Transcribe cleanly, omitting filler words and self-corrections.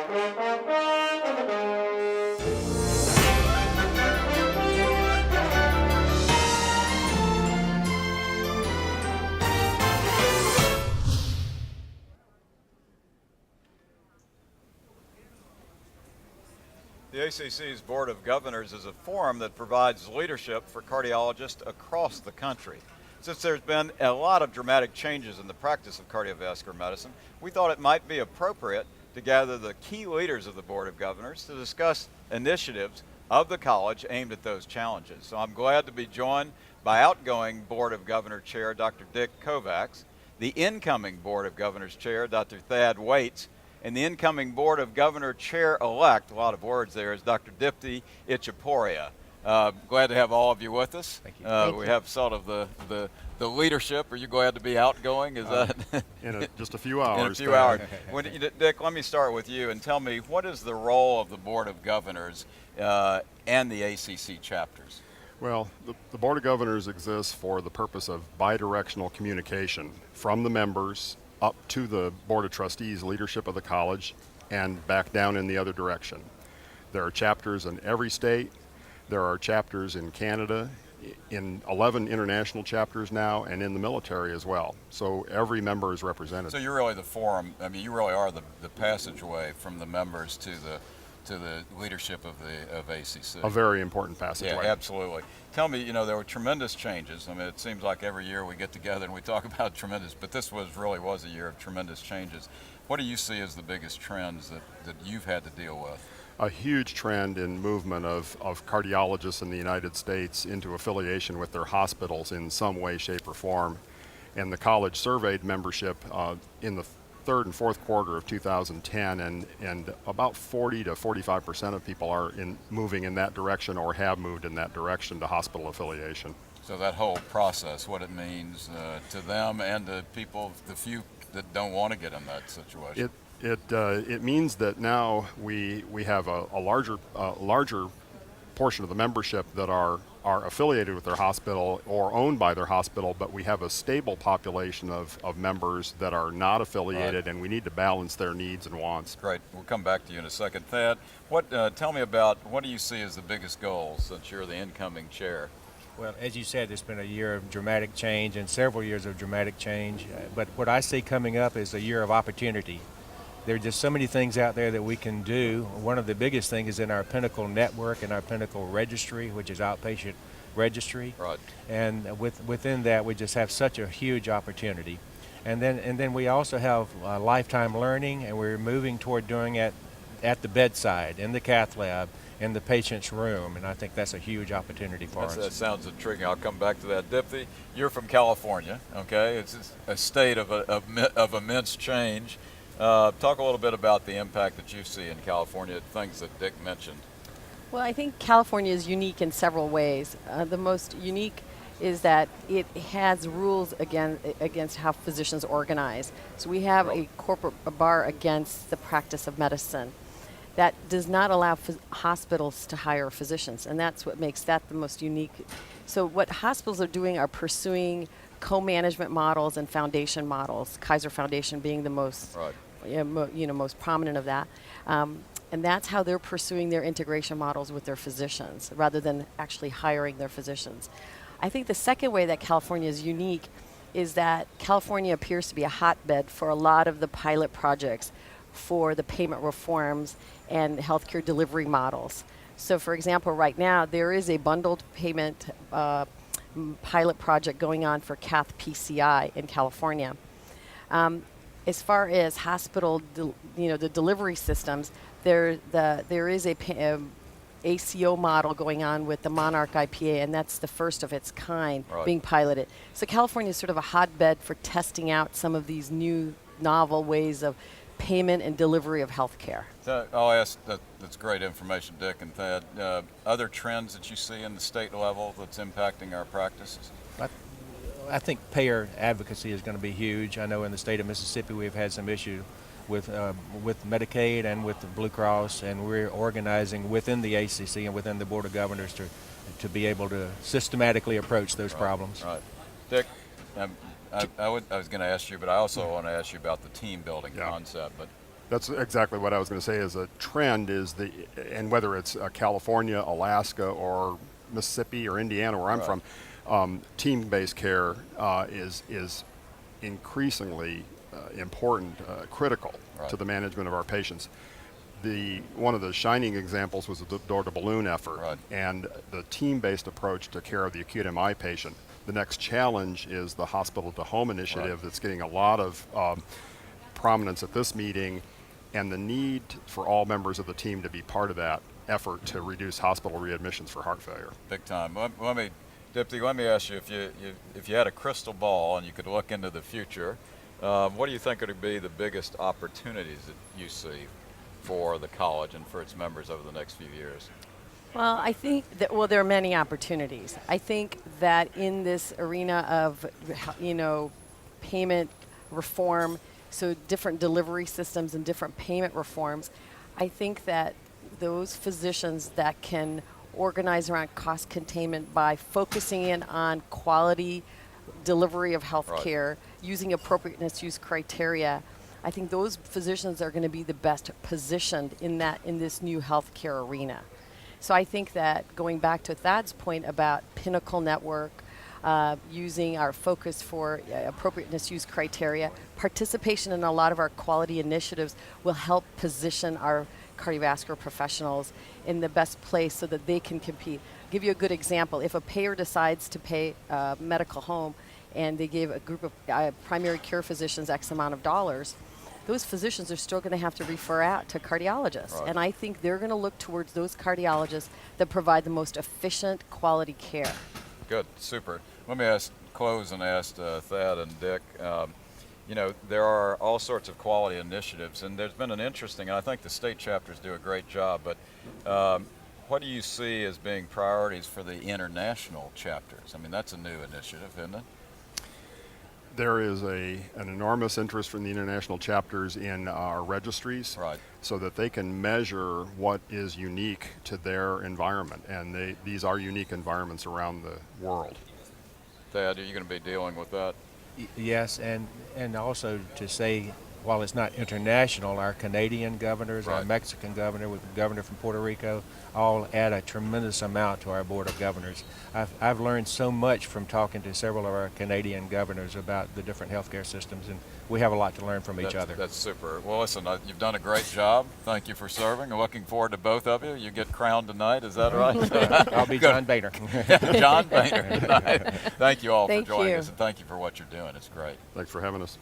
The ACC's Board of Governors is a forum that provides leadership for cardiologists across the country. Since there's been a lot of dramatic changes in the practice of cardiovascular medicine, we thought it might be appropriate to gather the key leaders of the Board of Governors to discuss initiatives of the college aimed at those challenges. So I'm glad to be joined by outgoing Board of Governor Chair Dr. Dick Kovacs, the incoming Board of Governors Chair Dr. Thad Waits, and the incoming Board of Governor Chair-elect, a lot of words there, is Dr. Dipti Itchaporia. Glad to have all of you with us. Thank you. We have sort of the leadership. Are you glad to be outgoing? Is that in just a few hours? In a few hours. Dick, let me start with you and tell me, what is the role of the Board of Governors and the ACC chapters? Well, the Board of Governors exists for the purpose of bidirectional communication from the members up to the Board of Trustees leadership of the college and back down in the other direction. There are chapters in every state. There are chapters in Canada, in 11 international chapters now, and in the military as well. So every member is represented. So you're really the forum, I mean, you really are the passageway from the members to the leadership of ACC. A very important passageway. Yeah, absolutely. Tell me, there were tremendous changes. I mean, it seems like every year we get together and we talk about tremendous, but this really was a year of tremendous changes. What do you see as the biggest trends that you've had to deal with? A huge trend in movement of cardiologists in the United States into affiliation with their hospitals in some way, shape, or form. And the college surveyed membership in the third and fourth quarter of 2010, and about 40 to 45% of people are moving in that direction or have moved in that direction to hospital affiliation. So that whole process, what it means to them and to people, the few that don't want to get in that situation. It means that now we have a larger portion of the membership that are affiliated with their hospital or owned by their hospital, but we have a stable population of members that are not affiliated, right, and we need to balance their needs and wants. Great. We'll come back to you in a second. Thad, tell me about, what do you see as the biggest goals since you're the incoming chair? Well, as you said, it's been a year of dramatic change and several years of dramatic change, but what I see coming up is a year of opportunity. There are just so many things out there that we can do. One of the biggest things is in our Pinnacle network and our Pinnacle registry, which is outpatient registry. Right. And within that, we just have such a huge opportunity. And then we also have lifetime learning, and we're moving toward doing it at the bedside, in the cath lab, in the patient's room, and I think that's a huge opportunity for us. That sounds intriguing. I'll come back to that. Dipti, you're from California, okay? It's a state of immense change. Talk a little bit about the impact that you see in California, things that Dick mentioned. Well, I think California is unique in several ways. The most unique is that it has rules against how physicians organize. So we have a corporate bar against the practice of medicine that does not allow hospitals to hire physicians, and that's what makes that the most unique. So what hospitals are doing are pursuing co-management models and foundation models, Kaiser Foundation being the most, most prominent of that. And that's how they're pursuing their integration models with their physicians, rather than actually hiring their physicians. I think the second way that California is unique is that California appears to be a hotbed for a lot of the pilot projects for the payment reforms and healthcare delivery models. So for example, right now, there is a bundled payment pilot project going on for cath PCI in California. As far as hospital, the delivery systems, there is a ACO model going on with the Monarch IPA, and that's the first of its kind being piloted. So California is sort of a hotbed for testing out some of these new novel ways of payment and delivery of health care. I'll ask, that's great information, Dick and Thad. Other trends that you see in the state level that's impacting our practices? I think payer advocacy is going to be huge. I know in the state of Mississippi we've had some issue with Medicaid and with the Blue Cross, and we're organizing within the ACC and within the Board of Governors to be able to systematically approach those problems. Right. Dick, I was going to ask you, but I also want to ask you about the team building concept. But That's exactly what I was going to say. Is a trend is and whether it's California, Alaska, or Mississippi or Indiana, where I'm Right. from, team-based care is increasingly important, critical Right. to the management of our patients. One of the shining examples was the door to balloon effort, Right. and the team-based approach to care of the acute MI patient. The next challenge is the hospital to home initiative Right. that's getting a lot of prominence at this meeting, and the need for all members of the team to be part of that effort to reduce hospital readmissions for heart failure. Big time. Dipti, let me ask you, if you had a crystal ball and you could look into the future, what do you think would be the biggest opportunities that you see for the college and for its members over the next few years? Well, I think that, well, there are many opportunities. I think that in this arena of, payment reform, so different delivery systems and different payment reforms, I think that those physicians that can organize around cost containment by focusing in on quality delivery of health Right. care, using appropriateness use criteria, I think those physicians are going to be the best positioned in this new healthcare arena. So I think that going back to Thad's point about Pinnacle Network, using our focus for appropriateness use criteria, participation in a lot of our quality initiatives will help position our cardiovascular professionals in the best place so that they can compete. I'll give you a good example. If a payer decides to pay medical home and they give a group of primary care physicians X amount of dollars, those physicians are still going to have to refer out to cardiologists. Right. And I think they're going to look towards those cardiologists that provide the most efficient quality care. Good, super. Let me close and ask Thad and Dick. There are all sorts of quality initiatives, and there's been an interesting, and I think the state chapters do a great job, but what do you see as being priorities for the international chapters? I mean, that's a new initiative, isn't it? There is an enormous interest from the international chapters in our registries, Right. so that they can measure what is unique to their environment, and these are unique environments around the world. Thad, are you going to be dealing with that? Yes, and also to say, while it's not international, our Canadian governors, our Right. Mexican governor, with the governor from Puerto Rico, all add a tremendous amount to our Board of Governors. I've learned so much from talking to several of our Canadian governors about the different healthcare systems, and we have a lot to learn from each other. That's super. Well, listen, you've done a great job. Thank you for serving. I'm looking forward to both of you. You get crowned tonight, is that right? I'll be John Boehner. John Boehner tonight. Thank you all Thank for joining you. us, and thank you for what you're doing. It's great. Thanks for having us.